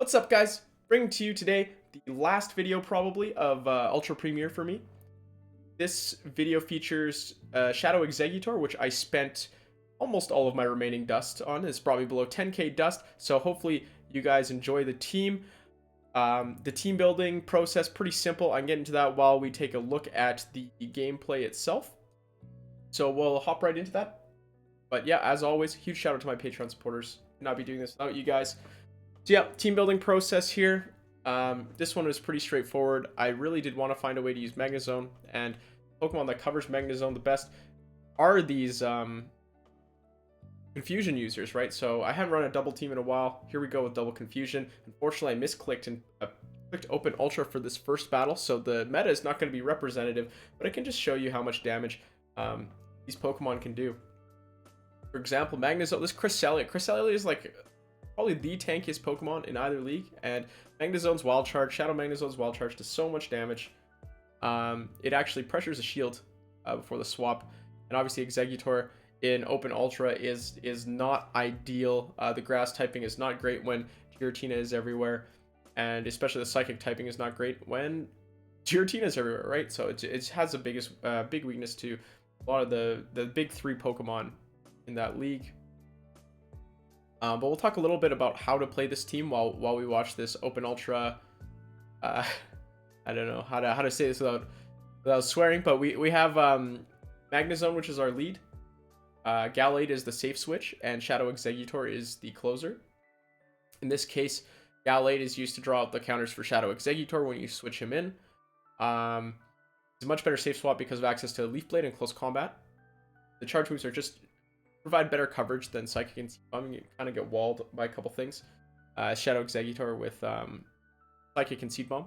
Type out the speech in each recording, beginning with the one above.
What's up, guys? Bringing to you today the last video probably of Ultra Premiere for me. This video features Shadow Exeggutor, which I spent almost all of my remaining dust on. It's probably below 10k dust, so hopefully you guys enjoy the team. The team building process, pretty simple. I can get into that while we take a look at the gameplay itself. So we'll hop right into that. But yeah, as always, huge shout out to my Patreon supporters. Could not be doing this without you guys. So yeah, team building process here. This one was pretty straightforward. I really did want to find a way to use Magnezone, and Pokemon that covers Magnezone the best are these Confusion users, right? So I haven't run a double team in a while. Here we go with double Confusion. Unfortunately, I misclicked and clicked Open Ultra for this first battle, so the meta is not going to be representative, but I can just show you how much damage these Pokemon can do. For example, Magnezone, this Cresselia is like probably the tankiest Pokemon in either league, and Magnezone's Wild Charge, Shadow Magnezone's Wild Charge does so much damage. It actually pressures a shield before the swap, and obviously Exeggutor in Open Ultra is not ideal. The Grass typing is not great when Giratina is everywhere, and especially the Psychic typing is not great when Giratina is everywhere, right? So it has the big weakness to a lot of the big three Pokemon in that league. But we'll talk a little bit about how to play this team while we watch this Open Ultra. I don't know how to say this without swearing, but we have Magnezone, which is our lead. Gallade is the safe switch, and Shadow Exeggutor is the closer. In this case, Gallade is used to draw out the counters for Shadow Exeggutor when you switch him in. It's a much better safe swap because of access to Leaf Blade and close combat. The charge moves are just provide better coverage than Psychic and Seed Bomb. You kind of get walled by a couple things. Shadow Exeggutor with Psychic and Seed Bomb.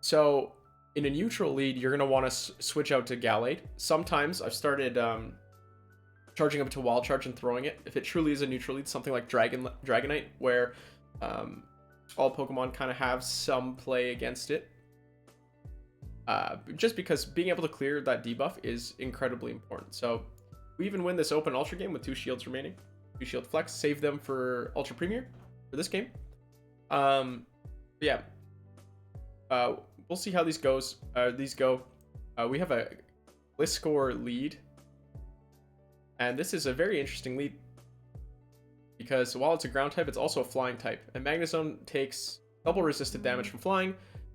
So in a neutral lead, you're going to want to switch out to Gallade. Sometimes I've started charging up to Wild Charge and throwing it. If it truly is a neutral lead, something like Dragonite, where all Pokemon kind of have some play against it. Just because being able to clear that debuff is incredibly important. So we even win this Open Ultra game with 2 shields remaining. 2 shield flex, save them for Ultra Premier for this game. Yeah. We'll see how these go. We have a Gliscor lead. And this is a very interesting lead, because while it's a ground type, it's also a flying type. And Magnezone takes double resisted damage from flying,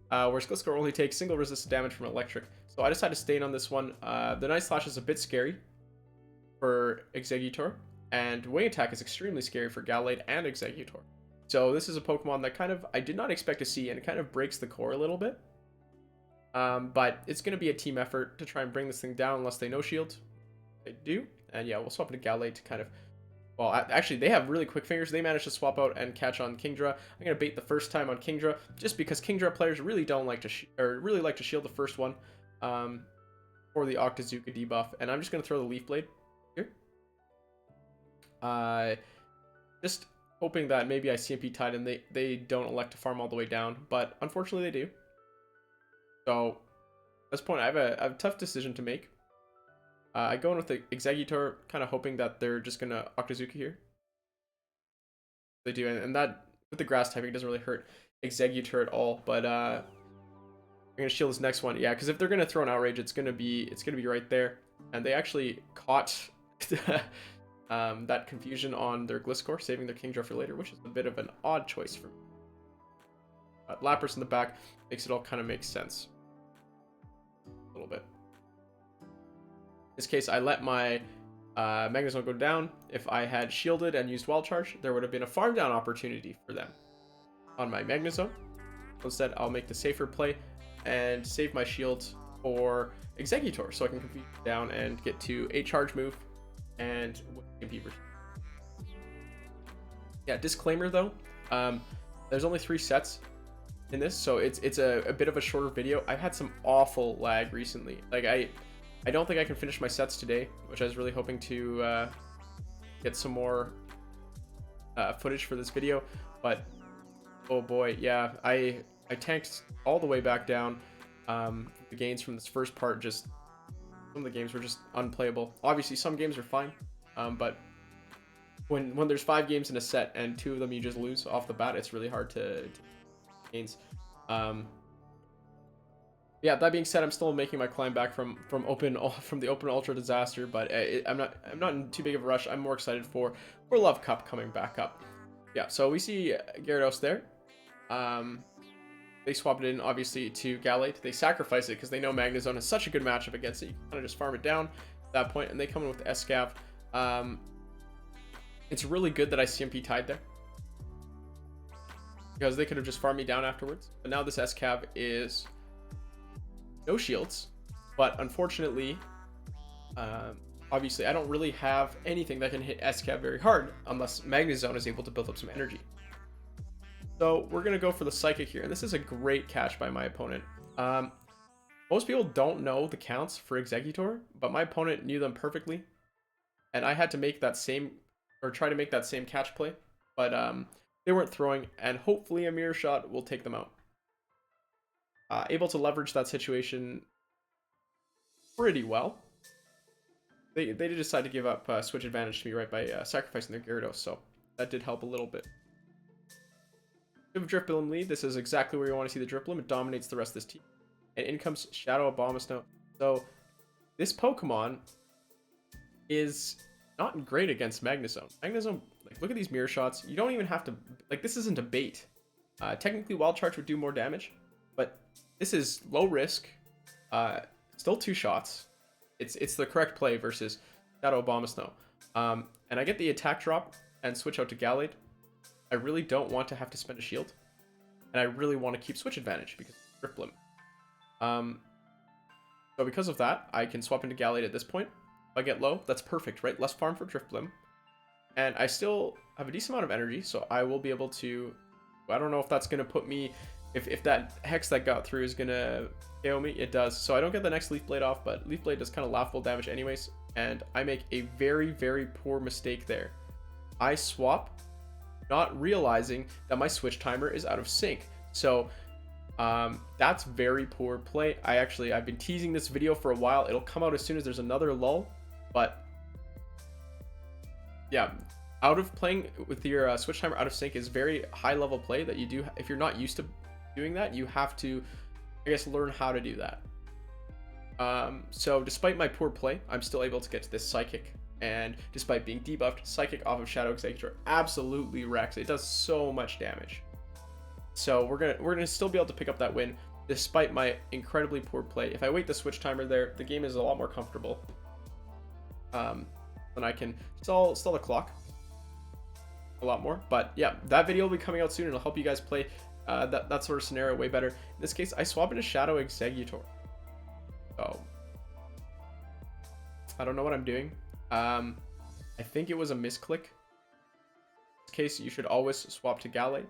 whereas Gliscor only takes single resisted damage from electric. So I decided to stay in on this one. The Night Slash is a bit scary for Exeggutor, and Wing Attack is extremely scary for Gallade and Exeggutor. So this is a Pokemon that I did not expect to see, and it kind of breaks the core a little bit. But it's going to be a team effort to try and bring this thing down unless they no-shield. They do. And yeah, we'll swap into Gallade to kind of... Well, actually, they have really quick fingers. They managed to swap out and catch on Kingdra. I'm going to bait the first time on Kingdra, just because Kingdra players really don't like to... really like to shield the first one for the Octazooka debuff. And I'm just going to throw the Leaf Blade here. Just hoping that maybe I CMP Tide and they don't elect to farm all the way down. But unfortunately, they do. So at this point, I have a tough decision to make. I go in with the Exeggutor, kind of hoping that they're just going to Octazooka here. They do, and that, with the grass typing, it doesn't really hurt Exeggutor at all, but I'm going to shield this next one. Yeah, because if they're going to throw an Outrage, it's going to be right there. And they actually caught that Confusion on their Gliscor, saving their Kingdra for later, which is a bit of an odd choice for me. Lapras in the back makes it all kind of make sense. A little bit. In this case, I let my Magnezone go down. If I had shielded and used Wild Charge, there would have been a farm down opportunity for them on my Magnezone. Instead, I'll make the safer play and save my shields for Exeggutor, so I can compete down and get to a charge move and Beaver. Yeah, disclaimer though, there's only 3 sets in this, so it's a bit of a shorter video. I've had some awful lag recently. Like I don't think I can finish my sets today, which I was really hoping to get some more footage for this video. But oh boy, yeah, I tanked all the way back down. The gains from this first part, some of the games were just unplayable. Obviously, some games are fine, but when there's 5 games in a set and 2 of them you just lose off the bat, it's really hard to gains. Yeah, that being said, I'm still making my climb back from the open ultra disaster, but I'm not in too big of a rush. I'm more excited for Love Cup coming back up. Yeah, so we see Gyarados there. They swapped it in obviously to Gallade. They sacrifice it because they know Magnezone is such a good matchup against it. You kind of just farm it down at that point, and they come in with Escav. It's really good that I CMP tied there, because they could have just farmed me down afterwards. But now this Escav is no shields, but unfortunately, obviously I don't really have anything that can hit Escav very hard unless Magnezone is able to build up some energy. So we're gonna go for the Psychic here, and this is a great catch by my opponent. Most people don't know the counts for Exeggutor, but my opponent knew them perfectly, and I had to make that same, or try to make that same catch play, but they weren't throwing, and hopefully a Mirror Shot will take them out. Able to leverage that situation pretty well. They did decide to give up switch advantage to me right by sacrificing their Gyarados, so that did help a little bit. We have a Drifblim lead. This is exactly where you want to see the Drifblim. It dominates the rest of this team. And in comes Shadow Abomasnow. So this Pokemon is not great against Magnezone. Magnezone, like, look at these Mirror Shots. You don't even have to, like, this isn't a bait. Technically Wild Charge would do more damage, but this is low risk. Still 2 shots. It's the correct play versus Shadow Abomasnow. And I get the attack drop and switch out to Gallade. I really don't want to have to spend a shield, and I really want to keep switch advantage because of Drifblim. So because of that, I can swap into Gallade at this point. If I get low, that's perfect, right? Less farm for Drifblim, and I still have a decent amount of energy, so I will be able to. I don't know if that's gonna put me, if that Hex that got through is gonna KO me. It does, so I don't get the next Leaf Blade off, but Leaf Blade does kind of laughable damage anyways, and I make a very, very poor mistake there. I swap, not realizing that my switch timer is out of sync. So that's very poor play. I've been teasing this video for a while. It'll come out as soon as there's another lull, but yeah, out of playing with your switch timer out of sync is very high level play that you do. If you're not used to doing that, you have to, I guess, learn how to do that. So despite my poor play, I'm still able to get to this Psychic. And despite being debuffed, Psychic off of Shadow Exeggutor absolutely wrecks. It does so much damage. So we're gonna still be able to pick up that win despite my incredibly poor play. If I wait the switch timer there, the game is a lot more comfortable. Then I can stall the clock a lot more. But yeah, that video will be coming out soon, and it'll help you guys play that sort of scenario way better. In this case, I swap into Shadow Exeggutor. So I don't know what I'm doing. I think it was a misclick. In this case, you should always swap to Gallade.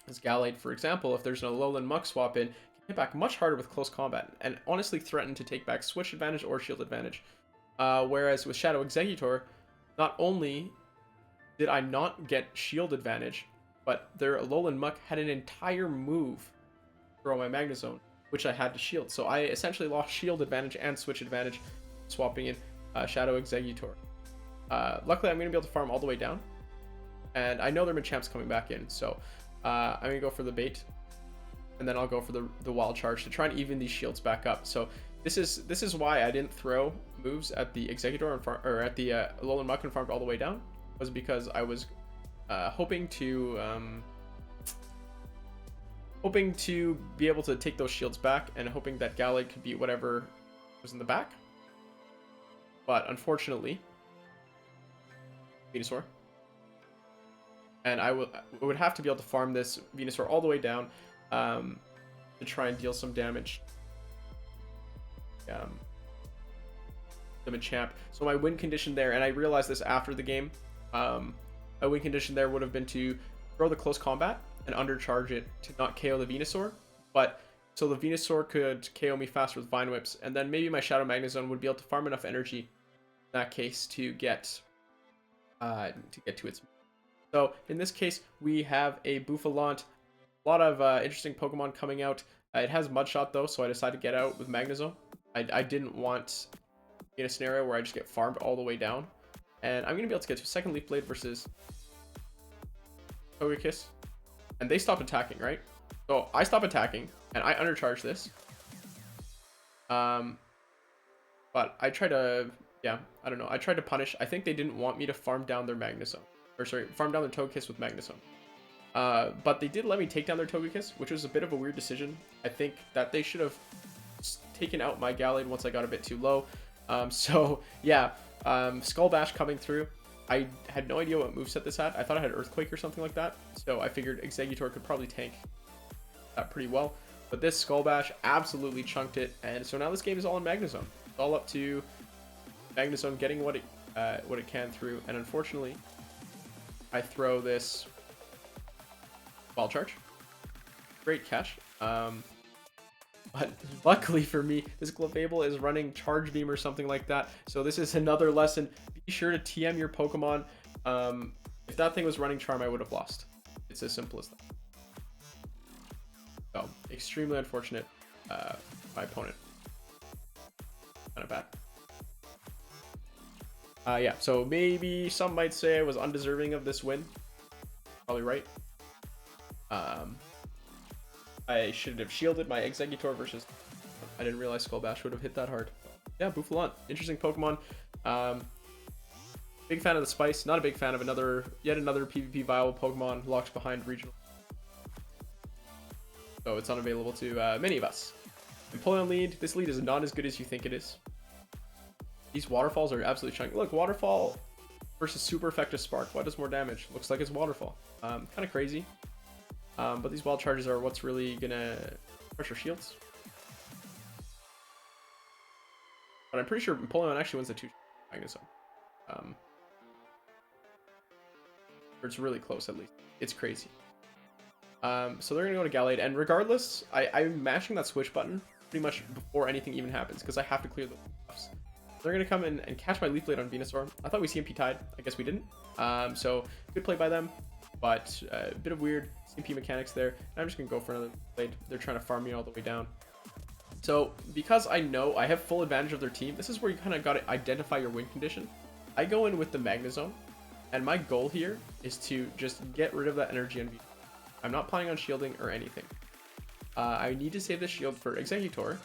As Gallade, for example, if there's an Alolan Muck swap in, can hit back much harder with close combat, and honestly threaten to take back switch advantage or shield advantage. Whereas with Shadow Exeggutor, not only did I not get shield advantage, but their Alolan Muck had an entire move for my Magnezone, which I had to shield. So I essentially lost shield advantage and switch advantage swapping in Shadow Exeggutor. Luckily, I'm going to be able to farm all the way down, and I know their Machamp's coming back in, so I'm going to go for the bait, and then I'll go for the Wild Charge to try and even these shields back up. So this is why I didn't throw moves at the Exeggutor or at the Alolan Muck and farmed all the way down, was because I was hoping to be able to take those shields back, and hoping that Gallade could beat whatever was in the back. But unfortunately, Venusaur. And I would have to be able to farm this Venusaur all the way down to try and deal some damage. The Machamp. So my win condition there, and I realized this after the game, my win condition there would have been to throw the close combat and undercharge it to not KO the Venusaur, but so the Venusaur could KO me faster with Vine Whips, and then maybe my Shadow Magnezone would be able to farm enough energy in that case to get to its. So in this case, we have a Bouffalant. A lot of interesting Pokemon coming out. It has Mudshot though, so I decided to get out with Magnezone. I didn't want in a scenario where I just get farmed all the way down, and I'm gonna be able to get to a second Leaf Blade versus Togekiss, and they stop attacking, right? So I stop attacking, and I undercharge this. But I try to, yeah, I don't know. I tried to punish. I think they didn't want me to farm down their Magnezone, or sorry, farm down their Togekiss with Magnezone. But they did let me take down their Togekiss, which was a bit of a weird decision. I think that they should have taken out my Gallade once I got a bit too low. So yeah, Skull Bash coming through. I had no idea what moveset this had. I thought I had Earthquake or something like that. So I figured Exeggutor could probably tank that pretty well. But this Skull Bash absolutely chunked it. And so now this game is all in Magnezone. It's all up to Magnezone getting what it can through. And unfortunately, I throw this Ball Charge. Great catch. But luckily for me, this Clefable is running Charge Beam or something like that. So this is another lesson. Be sure to TM your Pokemon. If that thing was running Charm, I would have lost. It's as simple as that. So, extremely unfortunate. My opponent. Kind of bad. Yeah, so maybe some might say I was undeserving of this win. Probably right. I should have shielded my Exeggutor versus... I didn't realize Skull Bash would have hit that hard. Yeah, Bouffalant. Interesting Pokemon. Big fan of the Spice. Not a big fan of yet another PvP viable Pokemon locked behind regional. So it's unavailable to many of us. Empoleon lead. This lead is not as good as you think it is. These Waterfalls are absolutely chunky. Look, Waterfall versus super effective Spark. What does more damage? Looks like it's Waterfall. Kind of crazy. But these Wild Charges are what's really gonna pressure shields. But I'm pretty sure Empoleon actually wins the 2 Magnezone. Or it's really close at least. It's crazy. So they're gonna go to Gallade, and regardless, I'm mashing that switch button pretty much before anything even happens because I have to clear the buffs. They're gonna come in and catch my Leaf Blade on Venusaur. I thought we CMP tied. I guess we didn't. So good play by them. But a bit of weird CMP mechanics there. And I'm just going to go for another blade. They're trying to farm me all the way down. So because I know I have full advantage of their team, this is where you kind of got to identify your win condition. I go in with the Magnezone. And my goal here is to just get rid of that energy on Venusaur. I'm not planning on shielding or anything. I need to save this shield for Exeggutor.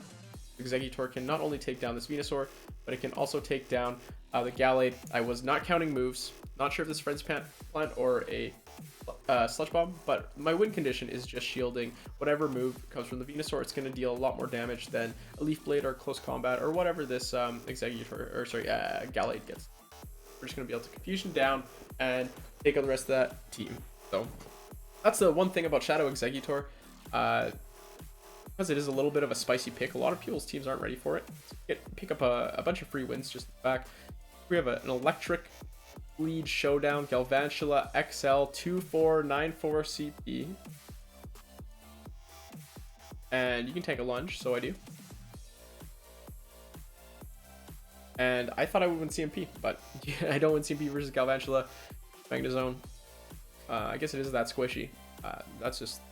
Exeggutor can not only take down this Venusaur, but it can also take down the Gallade. I was not counting moves. Not sure if this Friend's Plant or a Sludge Bomb, but my win condition is just shielding whatever move comes from the Venusaur. It's going to deal a lot more damage than a Leaf Blade or Close Combat or whatever this Gallade gets. We're just going to be able to Confusion down and take on the rest of that team. So that's the one thing about Shadow Exeggutor. Because it is a little bit of a spicy pick. A lot of people's teams aren't ready for it. Pick up a bunch of free wins just back. We have an Electric Lead Showdown, Galvantula XL 2494 CP. And you can take a lunge, so I do. And I thought I would win CMP, but I don't win CMP versus Galvantula. Magnezone. I guess it is that squishy. That's just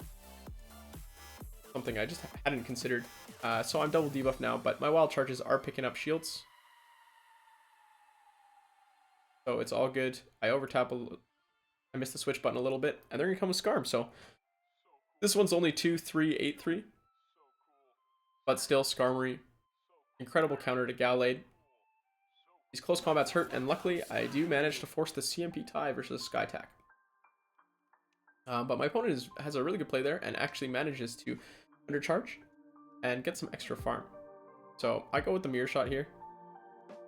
something I just hadn't considered. So I'm double debuff now, but my Wild Charges are picking up shields. So it's all good. I overtap I missed the switch button a little bit, and they're gonna come with Scarm. So this one's only 2-3-8-3, but still Skarmory. Incredible counter to Gallade. These close combats hurt, and luckily I do manage to force the CMP tie versus Skytack. But my opponent has a really good play there and actually manages to undercharge and get some extra farm. So I go with the Mirror Shot here.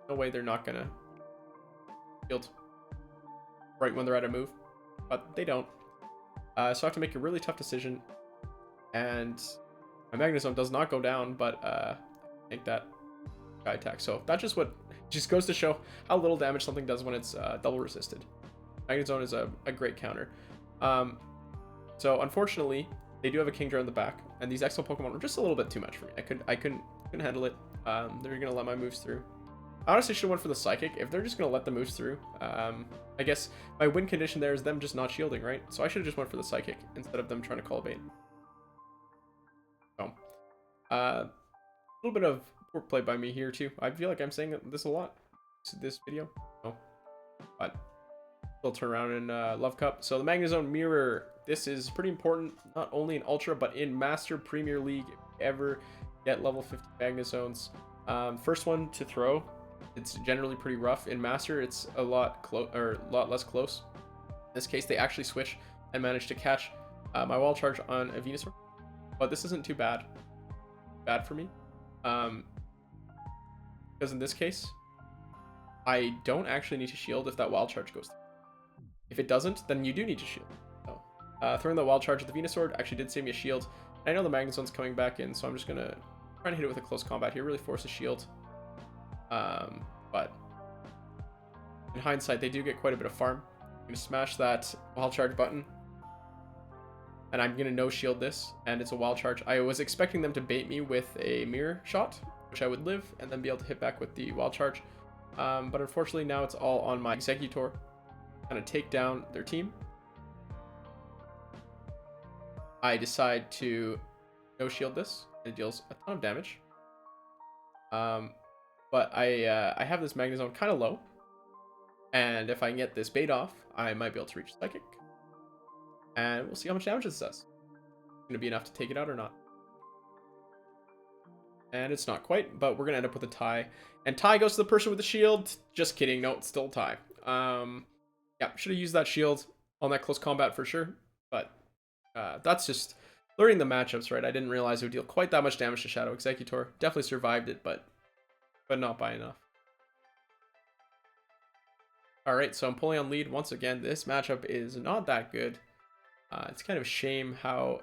No way they're not gonna shield right when they're at a move, but they don't. So I have to make a really tough decision, and my Magnezone does not go down, but I think that Sky Attack. So that just goes to show how little damage something does when it's double resisted. Magnezone is a great counter. So unfortunately, they do have a Kingdra in the back, and these XL Pokemon were just a little bit too much for me. I couldn't handle it. They're gonna let my moves through. I honestly should have went for the Psychic. If they're just gonna let the moves through, I guess my win condition there is them just not shielding, right? So I should have just went for the Psychic instead of them trying to call bait. So, a little bit of poor play by me here too. I feel like I'm saying this a lot. This video. No. but they'll turn around in Love Cup. So the Magnezone Mirror, this is pretty important, not only in Ultra, but in Master Premier League. If you ever get level 50 Magnezones, first one to throw, it's generally pretty rough. In Master, it's a lot less close. In this case, they actually switch and manage to catch my Wall Charge on a Venusaur, but this isn't too bad for me, because in this case, I don't actually need to shield if that Wild Charge goes through. If it doesn't, then you do need to shield. So, throwing the Wild Charge at the Venusaur actually did save me a shield. I know the Magnezone's coming back in, so I'm just gonna try and hit it with a close combat here, really force a shield. But in hindsight, they do get quite a bit of farm. I'm gonna smash that Wild Charge button, and I'm gonna no shield this, and it's a Wild Charge. I was expecting them to bait me with a Mirror Shot, which I would live, and then be able to hit back with the Wild Charge. But unfortunately, now it's all on my Exeggutor. Kind of take down their team. I decide to no shield this. It deals a ton of damage. But I have this Magnezone kind of low, and if I can get this bait off, I might be able to reach Psychic, and we'll see how much damage this does. It's going to be enough to take it out or not. And it's not quite, but we're going to end up with a tie. And tie goes to the person with the shield. Just kidding. No, it's still a tie. Yeah, should have used that shield on that close combat for sure. But that's just learning the matchups, right? I didn't realize it would deal quite that much damage to Shadow Exeggutor. Definitely survived it, but not by enough. Alright, so Empoleon lead. Once again, this matchup is not that good. It's kind of a shame how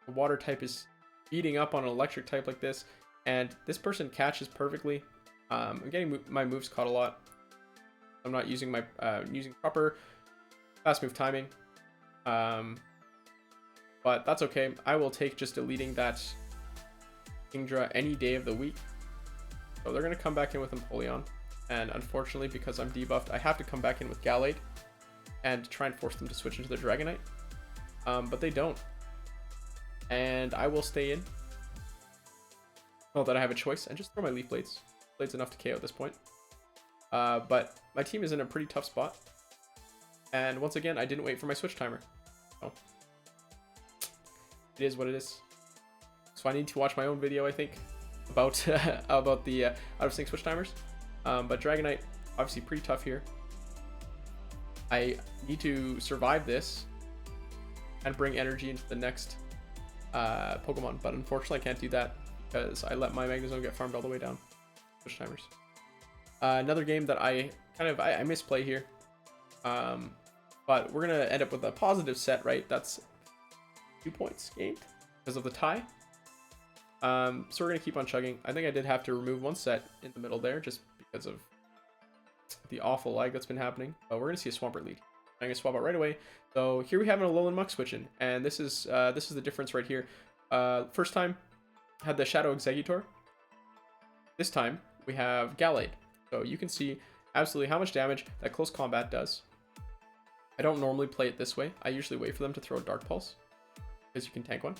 the water type is beating up on an electric type like this. And this person catches perfectly. I'm getting my moves caught a lot. I'm not using my using proper fast move timing. But that's okay. I will take just deleting that Kingdra any day of the week. So they're going to come back in with Empoleon. And unfortunately, because I'm debuffed, I have to come back in with Gallade and try and force them to switch into the Dragonite. But they don't. And I will stay in. Not that I have a choice, and just throw my Leaf Blades. Blades enough to KO at this point. But my team is in a pretty tough spot. And once again, I didn't wait for my switch timer. So it is what it is. So I need to watch my own video, I think, about the out of sync switch timers. But Dragonite, obviously pretty tough here. I need to survive this and bring energy into the next Pokemon, but unfortunately I can't do that because I let my Magnezone get farmed all the way down. Switch timers. Another game that I misplay here, but we're gonna end up with a positive set, right? That's 2 points gained because of the tie. So we're gonna keep on chugging. I think I did have to remove one set in the middle there just because of the awful lag that's been happening. But we're gonna see a Swampert lead. I'm gonna swap out right away. So here we have an Alolan Muck switching, and this is the difference right here. First time had the Shadow Exeggutor. This time we have Gallade. So you can see absolutely how much damage that close combat does. I don't normally play it this way. I usually wait for them to throw a Dark Pulse because you can tank one.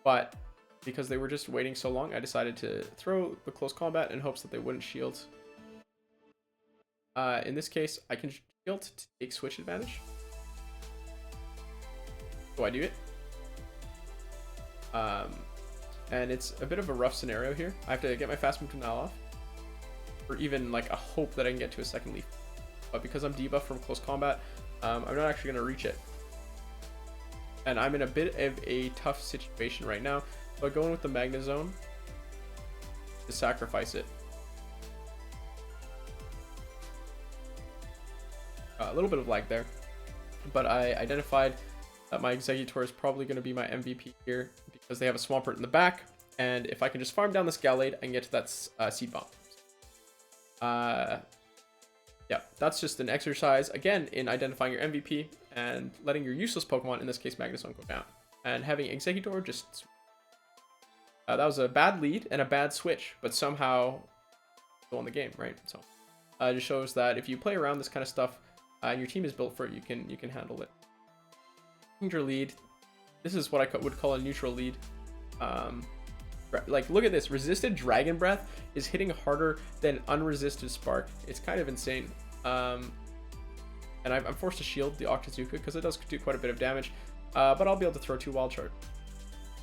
But because they were just waiting so long, I decided to throw the close combat in hopes that they wouldn't shield. In this case, I can shield to take switch advantage. So I do it. And it's a bit of a rough scenario here. I have to get my fast move denial off, or even like a hope that I can get to a second leaf. But because I'm debuffed from close combat, I'm not actually going to reach it. And I'm in a bit of a tough situation right now. But going with the Magnezone to sacrifice it. A little bit of lag there, but I identified that my Exeggutor is probably going to be my MVP here because they have a Swampert in the back, and if I can just farm down this Gallade, I can get to that Seed Bomb. Yeah, that's just an exercise, again, in identifying your MVP and letting your useless Pokemon, in this case Magnezone, go down. And having Exeggutor just... that was a bad lead and a bad switch, but somehow still won the game, right? So it just shows that if you play around this kind of stuff, and your team is built for it, you can handle it. Kingdra lead. This is what I would call a neutral lead. Like, look at this. Resisted Dragon Breath is hitting harder than unresisted Spark. It's kind of insane. And I'm forced to shield the Octazooka because it does do quite a bit of damage. But I'll be able to throw 2 Wild Charge.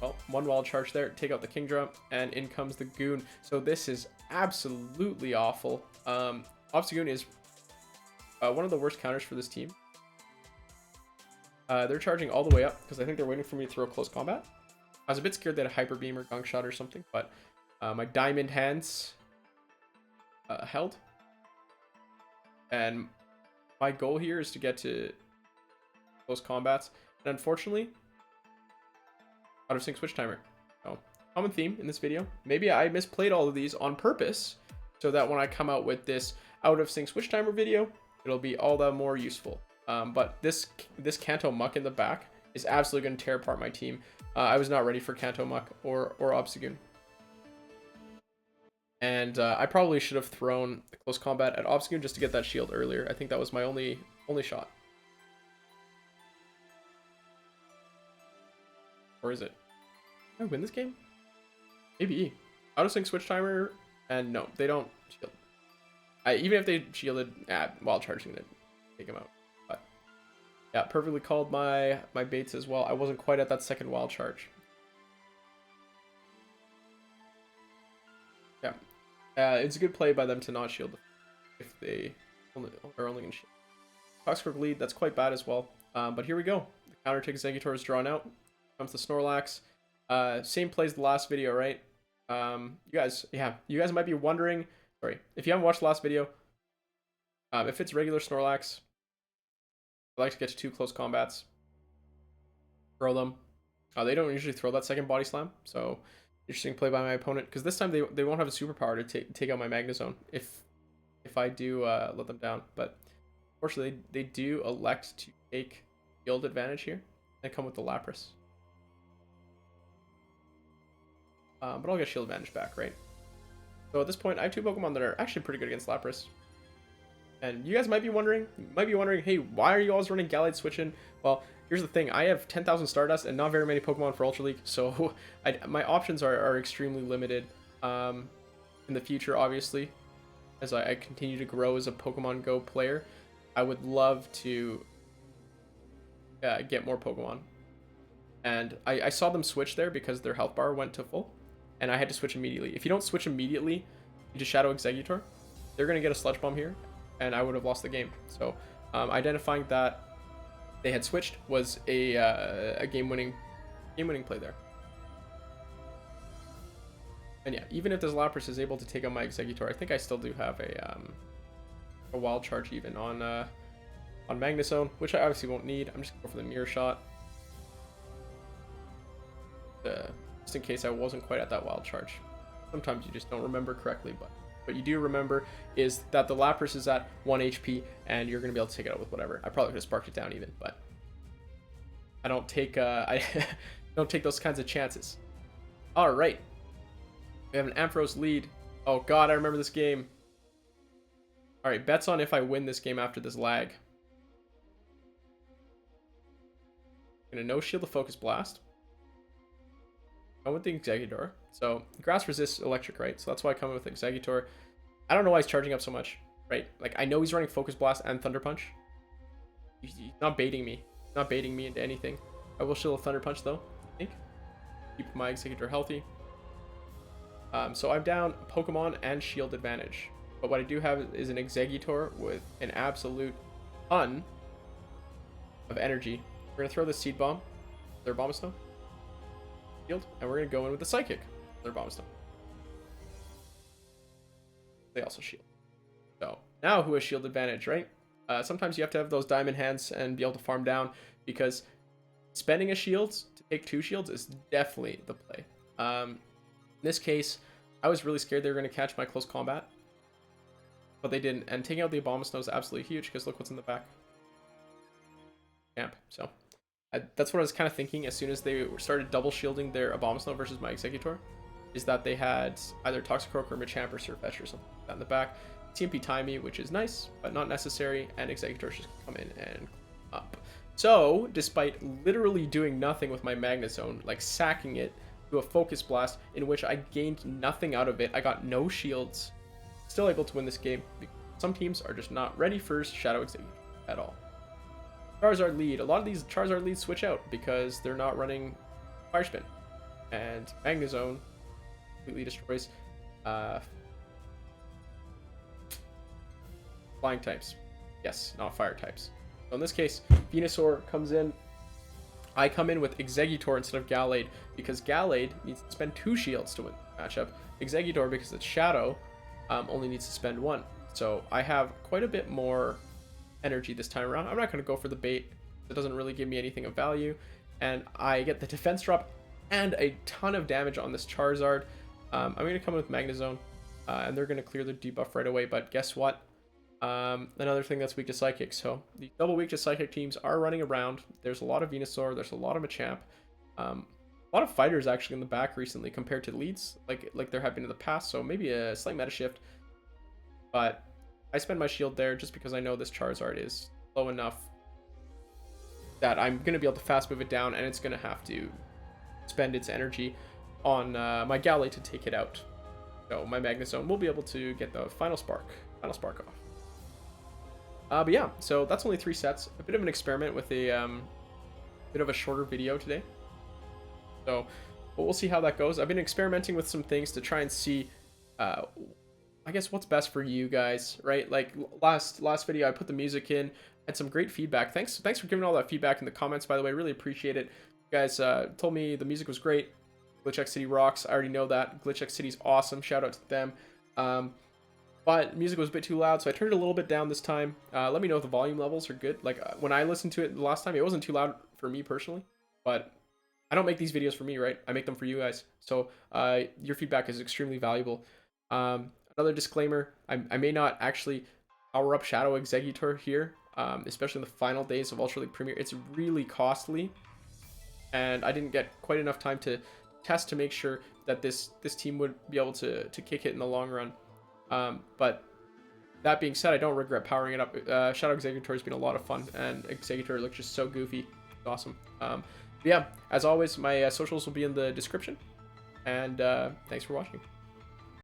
Well, 1 Wild Charge there, take out the Kingdra, and in comes the Goon. So this is absolutely awful. Obstagoon is one of the worst counters for this team. They're charging all the way up because I think they're waiting for me to throw close combat. I was a bit scared that a Hyper Beam or Gunk Shot or something, but my Diamond Hands held. And my goal here is to get to close combats. And unfortunately, out of sync switch timer. So, common theme in this video. Maybe I misplayed all of these on purpose so that when I come out with this out of sync switch timer video, it'll be all the more useful. But this Kanto Muck in the back is absolutely going to tear apart my team. I was not ready for Kanto Muck or Obstagoon. And I probably should have thrown the close combat at Obstagoon just to get that shield earlier. I think that was my only shot. Or is it? Can I win this game? Maybe. Out of sync switch timer, and no, they don't shield. Even if they shielded, Wild Charging to take him out. But yeah, perfectly called my baits as well. I wasn't quite at that second Wild Charge. Yeah, it's a good play by them to not shield if they are only going to shield. Toxicroak lead, that's quite bad as well. But here we go. The counter to Exeggutor is drawn out. Comes the Snorlax. Same play as the last video, right? You guys might be wondering. Sorry, if you haven't watched the last video, if it's regular Snorlax, I like to get to 2 close combats. Throw them. They don't usually throw that second Body Slam, so interesting play by my opponent. Because this time they won't have a superpower to take out my Magnezone if I do let them down. But unfortunately, they do elect to take field advantage here and come with the Lapras. But I'll get shield advantage back, right? So at this point, I have 2 Pokemon that are actually pretty good against Lapras. And you guys might be wondering, hey, why are you always running Gallade switching? Well, here's the thing. I have 10,000 Stardust and not very many Pokemon for Ultra League, so my options are extremely limited in the future, obviously. As I continue to grow as a Pokemon Go player, I would love to get more Pokemon. And I saw them switch there because their health bar went to full. And I had to switch immediately. If you don't switch immediately into Shadow Exeggutor, they're going to get a Sludge Bomb here, and I would have lost the game. So identifying that they had switched was a game-winning play there. And yeah, even if this Lapras is able to take out my Exeggutor, I think I still do have a Wild Charge even on Magnezone, which I obviously won't need. I'm just going to go for the Mirror Shot. Just in case I wasn't quite at that Wild Charge. Sometimes you just don't remember correctly, but what you do remember is that the Lapras is at 1 HP and you're going to be able to take it out with whatever. I probably could have sparked it down even, but I don't take I don't take those kinds of chances. All right, we have an Ampharos lead. Oh god, I remember this game. All right, bets on if I win this game after this lag. I'm gonna no shield the Focus Blast. I went with the Exeggutor. So grass resists electric, right? So that's why I come with Exeggutor. I don't know why he's charging up so much, right? Like, I know he's running Focus Blast and Thunder Punch. He's not baiting me. He's not baiting me into anything. I will shield a Thunder Punch though, I think. Keep my Exeggutor healthy. So I'm down Pokemon and shield advantage. But what I do have is an Exeggutor with an absolute ton of energy. We're gonna throw the Seed Bomb, their Abomasnow. Shield, and we're gonna go in with the Psychic, their Abomasnow. They also shield. So now who has shield advantage, right? Sometimes you have to have those diamond hands and be able to farm down, because spending a shield to take 2 shields is definitely the play. In this case, I was really scared they were going to catch my close combat, but they didn't. And taking out the Abomasnow is absolutely huge, because look what's in the back. Camp. So that's what I was kind of thinking as soon as they started double shielding their Abomasnow versus my Exeggutor, is that they had either Toxicroak or Machamp or Surfetch or something like that in the back. TMP Timey, which is nice, but not necessary, and Exeggutor should come in and up. So, despite literally doing nothing with my Magnezone, like sacking it to a Focus Blast, in which I gained nothing out of it, I got no shields, still able to win this game. Some teams are just not ready for Shadow Exeggutor at all. Charizard lead. A lot of these Charizard leads switch out because they're not running Fire Spin. And Magnezone completely destroys flying types. Yes, not fire types. So in this case, Venusaur comes in. I come in with Exeggutor instead of Gallade because Gallade needs to spend 2 shields to win the matchup. Exeggutor, because it's Shadow, only needs to spend 1. So I have quite a bit more energy this time around. I'm not going to go for the bait. It doesn't really give me anything of value. And I get the defense drop and a ton of damage on this Charizard. I'm going to come in with Magnezone, and they're going to clear the debuff right away. But guess what? Another thing that's weak to Psychic. So the double weak to Psychic teams are running around. There's a lot of Venusaur. There's a lot of Machamp. A lot of fighters actually in the back recently compared to leads, like there have been in the past. So maybe a slight meta shift. But I spend my shield there just because I know this Charizard is low enough that I'm going to be able to fast move it down, and it's going to have to spend its energy on my Gallade to take it out. So my Magnezone will be able to get the final spark off. But yeah, so that's only 3 sets. A bit of an experiment with a bit of a shorter video today. So we'll see how that goes. I've been experimenting with some things to try and see, I guess, what's best for you guys, right? Like last video, I put the music in, had some great feedback. Thanks for giving all that feedback in the comments, by the way. Really appreciate it. You guys told me the music was great. Glitch City rocks. I already know that. Glitch City's awesome. Shout out to them. But music was a bit too loud, so I turned it a little bit down this time. Let me know if the volume levels are good. Like when I listened to it the last time, it wasn't too loud for me personally, but I don't make these videos for me, right? I make them for you guys. So your feedback is extremely valuable. Another disclaimer, I may not actually power up Shadow Exeggutor here, especially in the final days of Ultra League Premier. It's really costly, and I didn't get quite enough time to test to make sure that this team would be able to kick it in the long run. But that being said, I don't regret powering it up. Shadow Exeggutor has been a lot of fun, and Exeggutor looks just so goofy. It's awesome. But yeah, as always, my socials will be in the description, and thanks for watching.